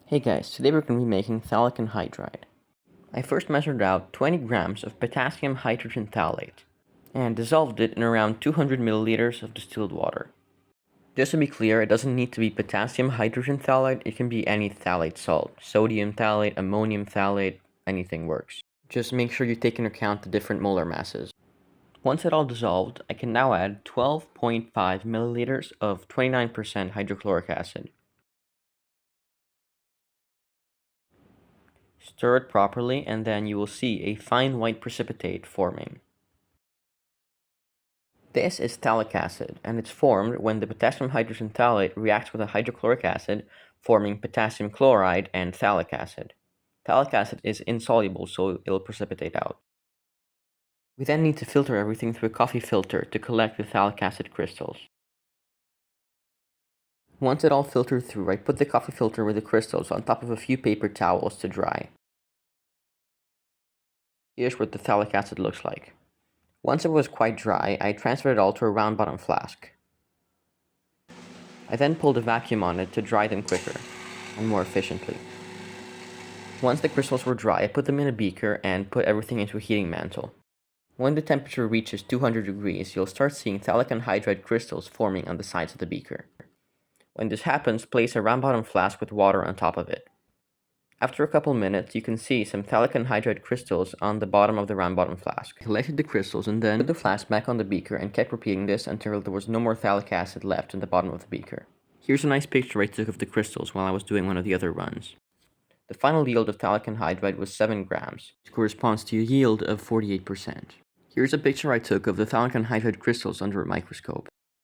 Hey guys, today we're going to be making phthalic anhydride. I first measured out 20 grams of potassium hydrogen phthalate and dissolved it in around 200 milliliters of distilled water. Just to be clear, it doesn't need to be potassium hydrogen phthalate, it can be any phthalate salt. Sodium phthalate, ammonium phthalate, anything works. Just make sure you take into account the different molar masses. Once it all dissolved, I can now add 12.5 milliliters of 29% hydrochloric acid. Stir it properly and then you will see a fine white precipitate forming. This is phthalic acid, and it's formed when the potassium hydrogen phthalate reacts with a hydrochloric acid, forming potassium chloride and phthalic acid. Phthalic acid is insoluble, so it'll precipitate out. We then need to filter everything through a coffee filter to collect the phthalic acid crystals. Once it all filtered through, I put the coffee filter with the crystals on top of a few paper towels to dry. Here's what the phthalic acid looks like. Once it was quite dry, I transferred it all to a round bottom flask. I then pulled a vacuum on it to dry them quicker and more efficiently. Once the crystals were dry, I put them in a beaker and put everything into a heating mantle. When the temperature reaches 200 degrees, you'll start seeing phthalic anhydride crystals forming on the sides of the beaker. When this happens, place a round bottom flask with water on top of it. After a couple minutes, you can see some phthalic anhydride crystals on the bottom of the round bottom flask. I collected the crystals and then put the flask back on the beaker and kept repeating this until there was no more phthalic acid left in the bottom of the beaker. Here's a nice picture I took of the crystals while I was doing one of the other runs. The final yield of phthalic anhydride was 7 grams, which corresponds to a yield of 48%. Here's a picture I took of the phthalic anhydride crystals under a microscope.